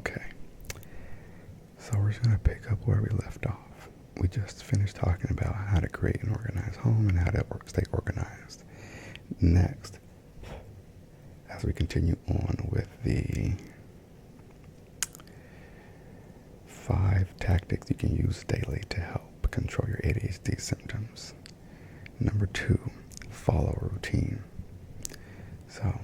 Okay, so we're just going to pick up where we left off. We just finished talking about how to create an organized home and how to stay organized. Next, as we continue on with the 5 tactics you can use daily to help control your ADHD symptoms. Number 2, follow a routine. So,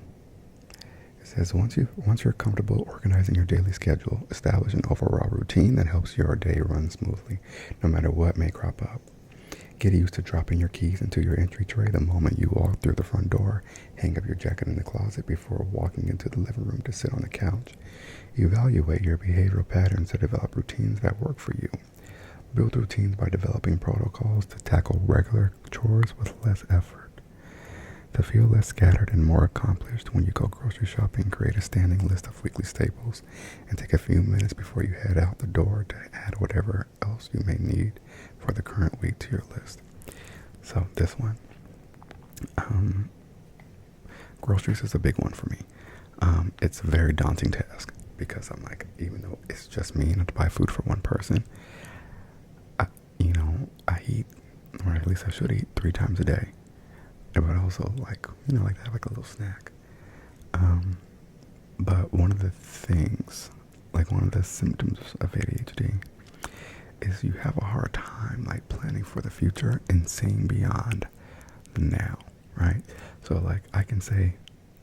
it says once you're comfortable organizing your daily schedule, establish an overall routine that helps your day run smoothly, no matter what may crop up. Get used to dropping your keys into your entry tray the moment you walk through the front door. Hang up your jacket in the closet before walking into the living room to sit on the couch. Evaluate your behavioral patterns to develop routines that work for you. Build routines by developing protocols to tackle regular chores with less effort. To feel less scattered and more accomplished when you go grocery shopping, create a standing list of weekly staples and take a few minutes before you head out the door to add whatever else you may need for the current week to your list. So this one, groceries is a big one for me. It's a very daunting task because I'm like, even though it's just me and I have to buy food for one person, I eat, or at least I should eat 3 times a day. But also like to have like a little snack. But one of the things, like one of the symptoms of ADHD is you have a hard time like planning for the future and seeing beyond the now, right? So like I can say,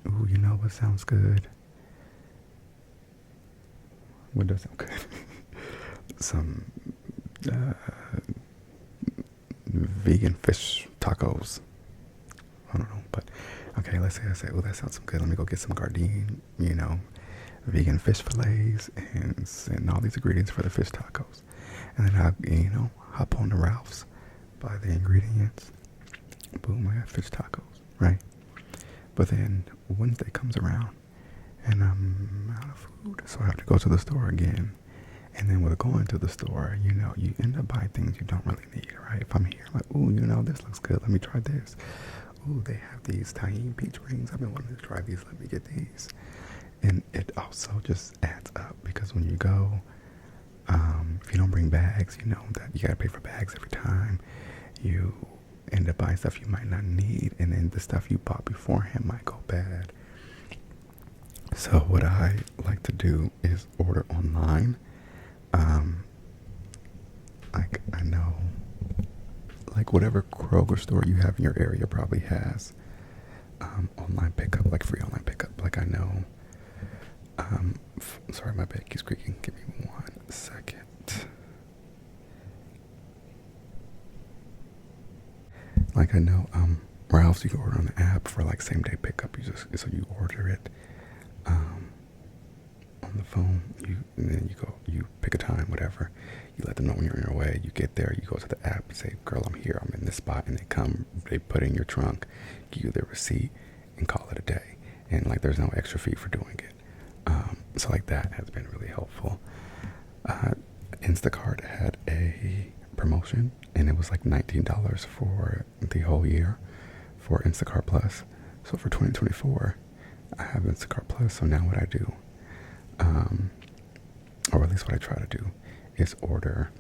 ooh, what sounds good? What does sound good? Some vegan fish tacos. I don't know, but okay, let's say I say, oh, that sounds so good. Let me go get some Gardein, vegan fish fillets and all these ingredients for the fish tacos. And then I, hop on to Ralph's, buy the ingredients. Boom, I got fish tacos, right? But then Wednesday comes around and I'm out of food, so I have to go to the store again. And then with going to the store, you end up buying things you don't really need, right? If I'm here, I'm like, ooh, this looks good. Let me try this. Ooh, they have these Tahine peach rings. I've been wanting to try these. Let me get these. And it also just adds up because when you go, if you don't bring bags, that you got to pay for bags every time. You end up buying stuff you might not need, and then the stuff you bought beforehand might go bad. So what I like to do is order online. I know, like whatever Kroger store you have in your area probably has online pickup, like free online pickup. Like I know, sorry, my bed keeps creaking. Give me 1 second. Like I know, Ralph's you can order on the app for like same day pickup. You order it on the phone. And then you pick a time, whatever. You let them know when you're on your way. You get there, you go to the app and say, girl, I'm here, I'm in this spot. And they put it in your trunk, give you the receipt, and call it a day. And like there's no extra fee for doing it. So like that has been really helpful. Instacart had a promotion and it was like $19 for the whole year for Instacart Plus. So for 2024, I have Instacart Plus. So now what I do, or at least what I try to do, is order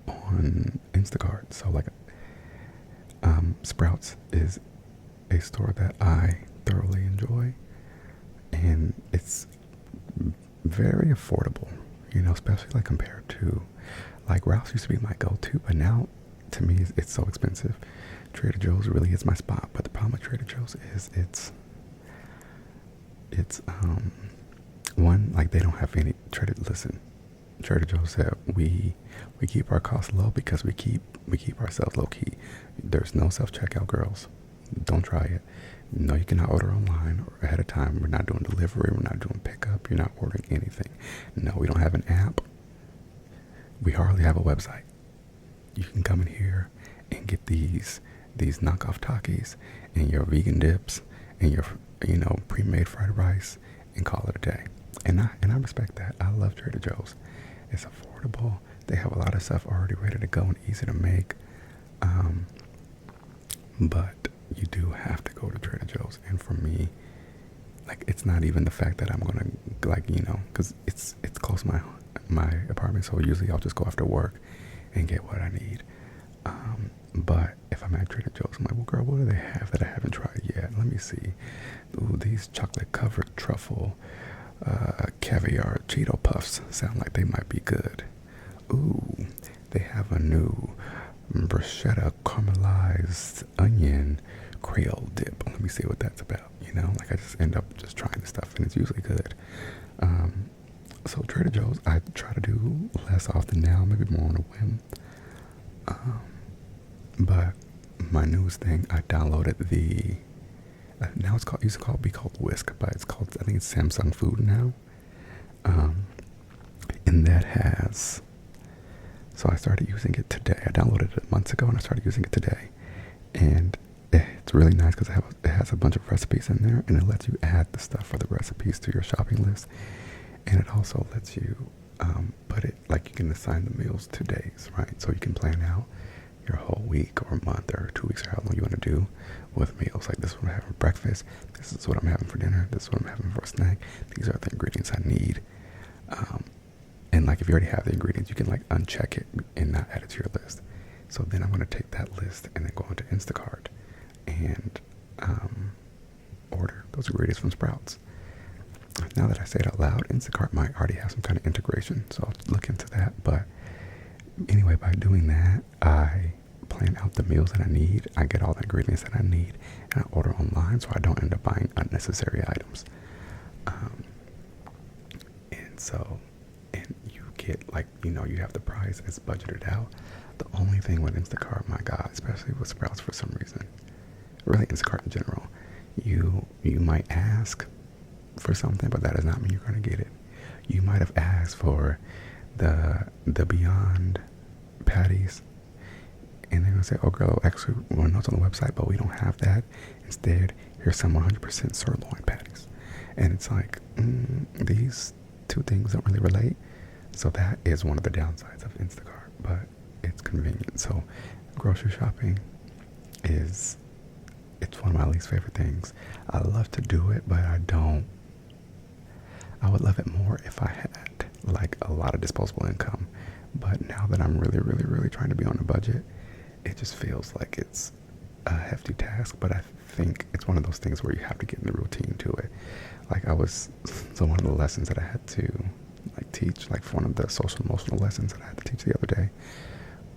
on Instacart. So like Sprouts is a store that I thoroughly enjoy, and it's very affordable, especially like compared to like Ralph's used to be my go-to, but now to me it's so expensive. Trader Joe's really is my spot, but the problem with Trader Joe's is it's one, like they don't have any Trader Joe's said we keep our costs low because we keep ourselves low key. There's no self-checkout, girls. Don't try it. No, you cannot order online or ahead of time. We're not doing delivery. We're not doing pickup. You're not ordering anything. No, we don't have an app. We hardly have a website. You can come in here and get these knockoff Takis and your vegan dips and your pre-made fried rice and call it a day. And I respect that. I love Trader Joe's. It's affordable. They have a lot of stuff already ready to go and easy to make. But you do have to go to Trader Joe's. And for me, like it's not even the fact that I'm gonna like because it's close to my apartment, so usually I'll just go after work and get what I need. But if I'm at Trader Joe's, I'm like, well, girl, what do they have that I haven't tried yet? Let me see. Ooh, these chocolate covered truffle caviar Cheeto puffs sound like they might be good. Ooh, they have a new bruschetta caramelized onion Creole dip. Let me see what that's about. Like I just end up just trying the stuff, and it's usually good. So Trader Joe's, I try to do less often now, maybe more on a whim. But my newest thing, I downloaded the. Now it's called. It used to be called Whisk, but it's called. I think it's Samsung Food now. And that has. So I started using it today. I downloaded it months ago, and I started using it today. And it's really nice because it has a bunch of recipes in there, and it lets you add the stuff for the recipes to your shopping list. And it also lets you put it, like you can assign the meals to days, right? So you can plan out your whole week or month or 2 weeks or how long you want to do with meals. Like this is what I'm having for breakfast. This is what I'm having for dinner. This is what I'm having for a snack. These are the ingredients I need. And like if you already have the ingredients, you can like uncheck it and not add it to your list. So then I'm going to take that list and then go into Instacart and order those ingredients from Sprouts. Now that I say it out loud, Instacart might already have some kind of integration, so I'll look into that. But anyway, by doing that, I plan out the meals that I need. I get all the ingredients that I need, and I order online, so I don't end up buying unnecessary items. And you get like you have the price as budgeted out. The only thing with Instacart, my God, especially with Sprouts for some reason, really Instacart in general, you might ask for something, but that does not mean you're going to get it. You might have asked for the Beyond patties, and they're going to say, oh girl, actually we know it's on the website, but we don't have that. Instead, here's some 100% sirloin patties. And it's like, these two things don't really relate. So that is one of the downsides of Instacart, but it's convenient. So grocery shopping it's one of my least favorite things. I love to do it, but I don't. I would love it more if I had like a lot of disposable income. But now that I'm really, really, really trying to be on a budget, it just feels like it's a hefty task. But I think it's one of those things where you have to get in the routine to it. Like so one of the lessons that I had to like teach, like one of the social emotional lessons that I had to teach the other day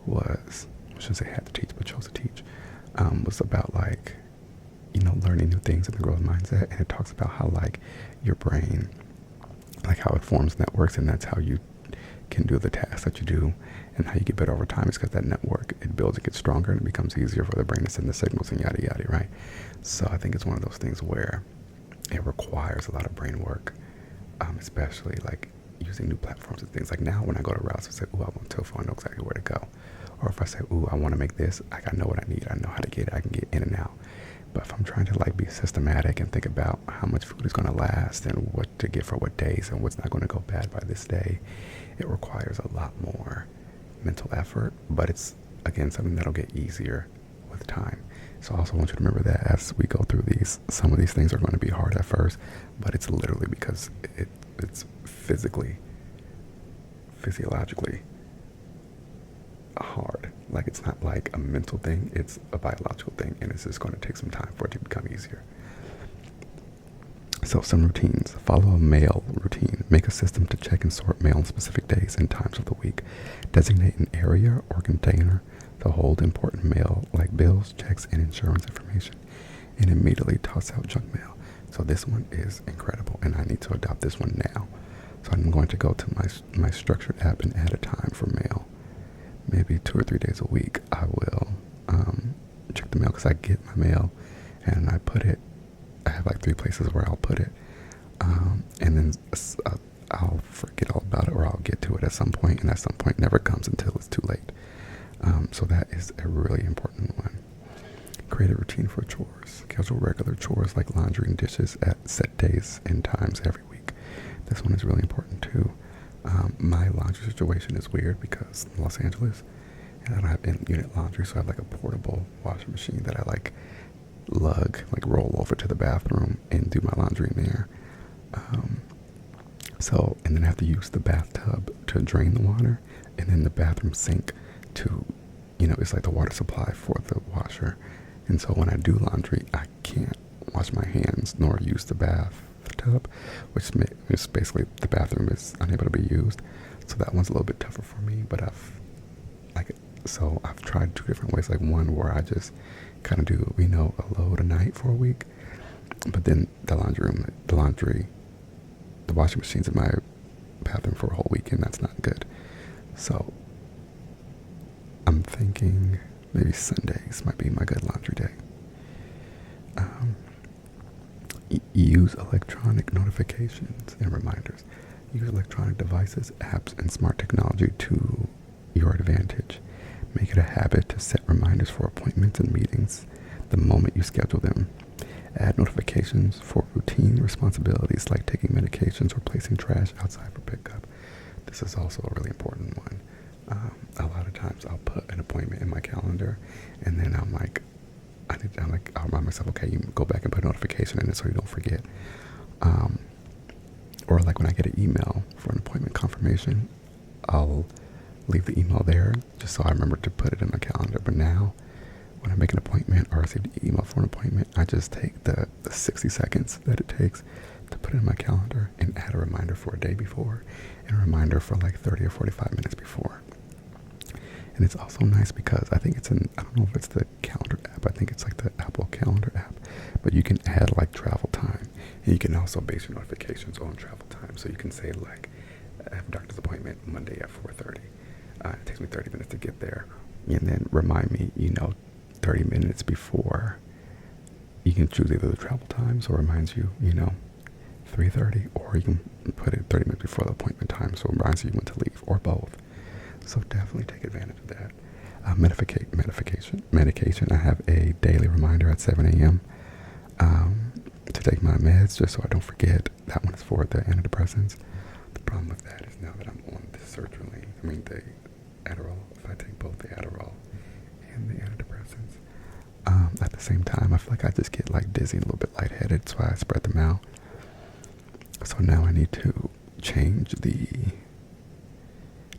was, I shouldn't say had to teach, but chose to teach, was about like, learning new things in the growth mindset. And it talks about how like your brain, like how it forms networks, and that's how you can do the tasks that you do, and how you get better over time is because that network, it builds, it gets stronger, and it becomes easier for the brain to send the signals and yada yada, right? So I think it's one of those things where it requires a lot of brain work, especially like using new platforms and things. Like now when I go to routes, I say, ooh, I want tofu, I know exactly where to go. Or if I say, ooh, I want to make this, like I know what I need, I know how to get it, I can get in and out. But if I'm trying to like be systematic and think about how much food is going to last and what to get for what days and what's not going to go bad by this day, it requires a lot more mental effort. But it's, again, something that'll get easier with time. So I also want you to remember that as we go through these, some of these things are going to be hard at first, but it's literally because it's physiologically hard. Like it's not like a mental thing, it's a biological thing, and it's just going to take some time for it to become easier. So some routines. Follow a mail routine. Make a system to check and sort mail on specific days and times of the week. Designate an area or container to hold important mail like bills, checks, and insurance information, and immediately toss out junk mail. So this one is incredible, and I need to adopt this one now. So I'm going to go to my structured app and add a time for mail. Maybe 2 or 3 days a week, I will check the mail, because I get my mail and I put it. I have like 3 places where I'll put it, and then I'll forget all about it, or I'll get to it at some point, and at some point never comes until it's too late. So that is a really important one. Create a routine for chores. Schedule regular chores like laundry and dishes at set days and times every week. This one is really important too. My laundry situation is weird because in Los Angeles, and I don't have in-unit laundry, so I have like a portable washing machine that I like like roll over to the bathroom and do my laundry in there. Um, and then I have to use the bathtub to drain the water, and then the bathroom sink to, it's like the water supply for the washer. And so when I do laundry, I can't wash my hands nor use the bathtub, which is basically the bathroom is unable to be used. So that one's a little bit tougher for me, but I've tried two different ways. Like one where I just kind of do, a load a night for a week, but then the washing machine's in my bathroom for a whole week, and that's not good. So I'm thinking maybe Sundays might be my good laundry day. Use electronic notifications and reminders. Use electronic devices, apps, and smart technology to your advantage. Make it a habit to set reminders for appointments and meetings the moment you schedule them. Add notifications for routine responsibilities like taking medications or placing trash outside for pickup. This is also a really important one. A lot of times I'll put an appointment in my calendar, and then I'll remind myself, okay, you go back and put a notification in it so you don't forget. Or like when I get an email for an appointment confirmation, I'll leave the email there just so I remember to put it in my calendar. But now, when I make an appointment or receive the email for an appointment, I just take the 60 seconds that it takes to put it in my calendar and add a reminder for a day before and a reminder for like 30 or 45 minutes before. And it's also nice because I think I don't know if it's the calendar app, I think it's like the Apple Calendar app, but you can add like travel time, and you can also base your notifications on travel time. So you can say like, I have a doctor's appointment Monday at 4:30. It takes me 30 minutes to get there, and then remind me, 30 minutes before. You can choose either the travel time, so it reminds you, 3:30, or you can put it 30 minutes before the appointment time, so it reminds you when to leave, or both. So definitely take advantage of that. Medication. I have a daily reminder at 7 a.m. To take my meds, just so I don't forget. That one is for the antidepressants. The problem with that is now that I'm on the sertraline, the Adderall, if I take both the Adderall and the antidepressants, at the same time, I feel like I just get like dizzy and a little bit lightheaded, so I spread them out. So now I need to change the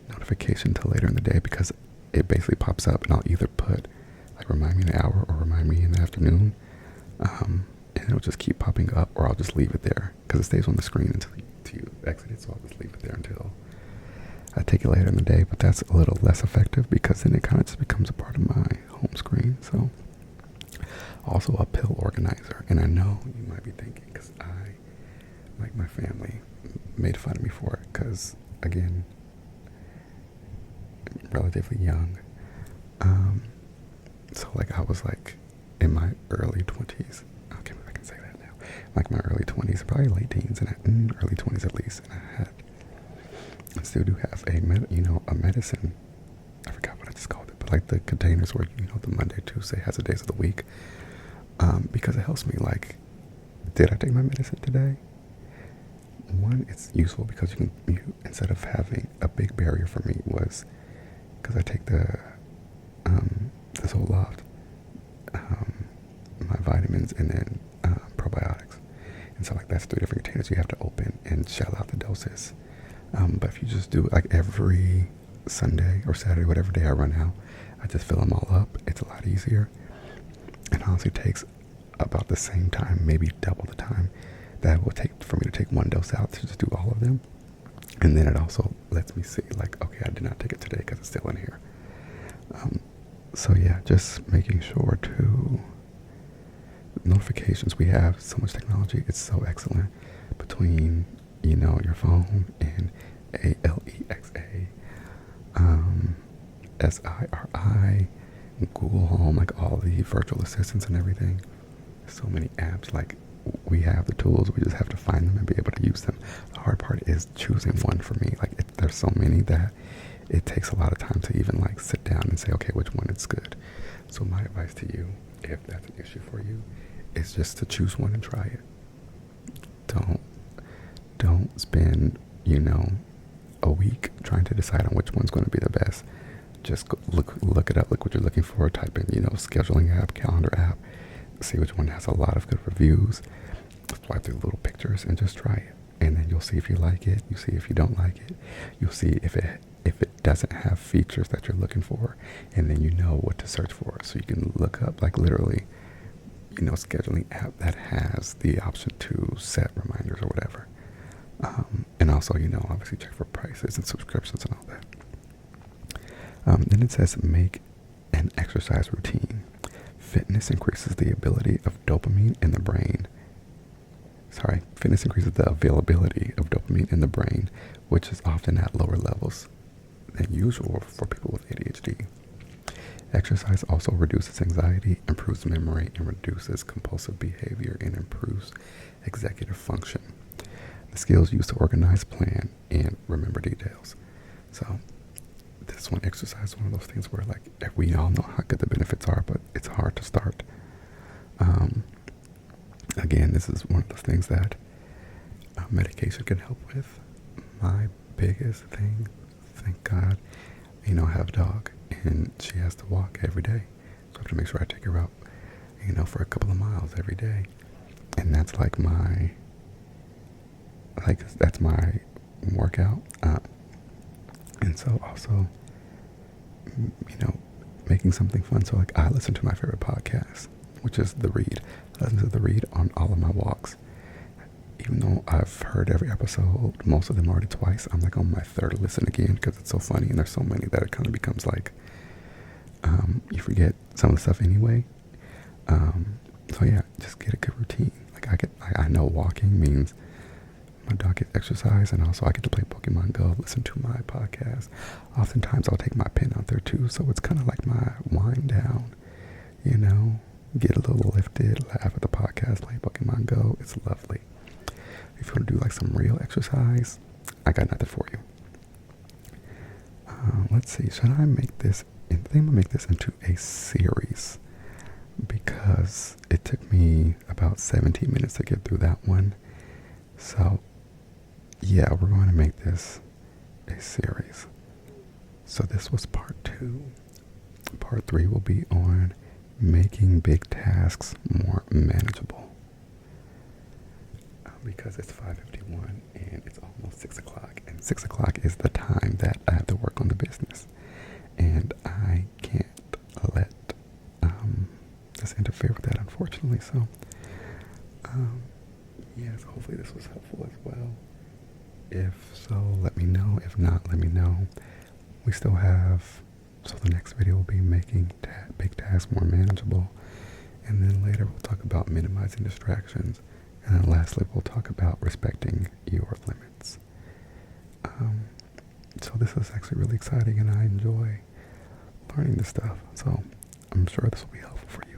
notification to later in the day, because it basically pops up and I'll either put like remind me in an hour or remind me in the afternoon, and it'll just keep popping up, or I'll just leave it there because it stays on the screen until you exit it. So I'll just leave it there until I take it later in the day. But that's a little less effective because then it kind of just becomes a part of my home screen. So also a pill organizer, and I know you might be thinking, because my family made fun of me for it, because again, relatively young. So like I was like in my early 20s. Okay, I can say that now. Like my early 20s, probably late teens, and early 20s at least. And I still do have a medicine. I forgot what I just called it, but like the containers where the Monday, Tuesday has the days of the week. Because it helps me. Like, did I take my medicine today? One, it's useful because you instead of having a big barrier for me was because I take the Zoloft, my vitamins, and then probiotics, and so like that's 3 different containers you have to open and shell out the doses. But if you just do it like every Sunday or Saturday, whatever day I run out, I just fill them all up. It's a lot easier, and honestly takes about the same time, maybe double the time that it will take for me to take one dose out to just do all of them. And then it also lets me see, like, okay, I did not take it today because it's still in here. So yeah, just making sure to notifications. We have so much technology. It's so excellent between, your phone and Alexa, Siri, Google Home, like all the virtual assistants and everything. So many apps, like we have the tools, we just have to find them and be able to use them. The hard part is choosing one for me. Like there's so many that it takes a lot of time to even like sit down and say, okay, which one is good. So my advice to you, if that's an issue for you, is just to choose one and try it. Don't spend, a week trying to decide on which one's going to be the best. Just look it up, look what you're looking for, type in, scheduling app, calendar app, see which one has a lot of good reviews, swipe through the little pictures and just try it. And then you'll see if you like it, you see if you don't like it, you'll see if it doesn't have features that you're looking for, and then you know what to search for. So you can look up, like, literally, scheduling app that has the option to set reminders or whatever. And also, obviously check for prices and subscriptions and all that. Then it says make an exercise routine. Fitness increases the ability of dopamine in the brain. Fitness increases the availability of dopamine in the brain, which is often at lower levels than usual for people with ADHD. Exercise also reduces anxiety, improves memory, and reduces compulsive behavior, and improves executive function. The skills used to organize, plan, and remember details. So this one, exercise, is one of those things where, like, we all know how good the benefits are, but it's hard to start. Again, this is one of those things that medication can help with. My biggest thing, thank God, I have a dog, and she has to walk every day. So I have to make sure I take her out, for a couple of miles every day. And that's like that's my workout. And so also, making something fun. So, like, I listen to my favorite podcast, which is The Read. I listen to The Read on all of my walks. Even though I've heard every episode, most of them already twice, I'm like on my third listen again because it's so funny, and there's so many that it kind of becomes like, you forget some of the stuff anyway. So yeah, just get a good routine. Like, I know walking means my dog gets exercise, and also I get to play Pokemon Go, listen to my podcast. Oftentimes I'll take my pen out there too, so it's kind of like my wind down, get a little lifted, laugh at the podcast, play Pokemon Go. It's lovely. If you want to do like some real exercise, I got nothing for you. Let's see, should I make this, I think I'm going to make this into a series, because it took me about 17 minutes to get through that one. So yeah, we're going to make this a series. So this was part 2. Part 3 will be on making big tasks more manageable. Because it's 5:51 and it's almost 6 o'clock. And 6 o'clock is the time that I have to work on the business. And I can't let this interfere with that, unfortunately. So, yes, hopefully this was helpful as well. If so, let me know. If not, let me know. We still have, so the next video will be making big tasks more manageable. And then later we'll talk about minimizing distractions. And then lastly, we'll talk about respecting your limits. So this is actually really exciting, and I enjoy learning this stuff. So I'm sure this will be helpful for you.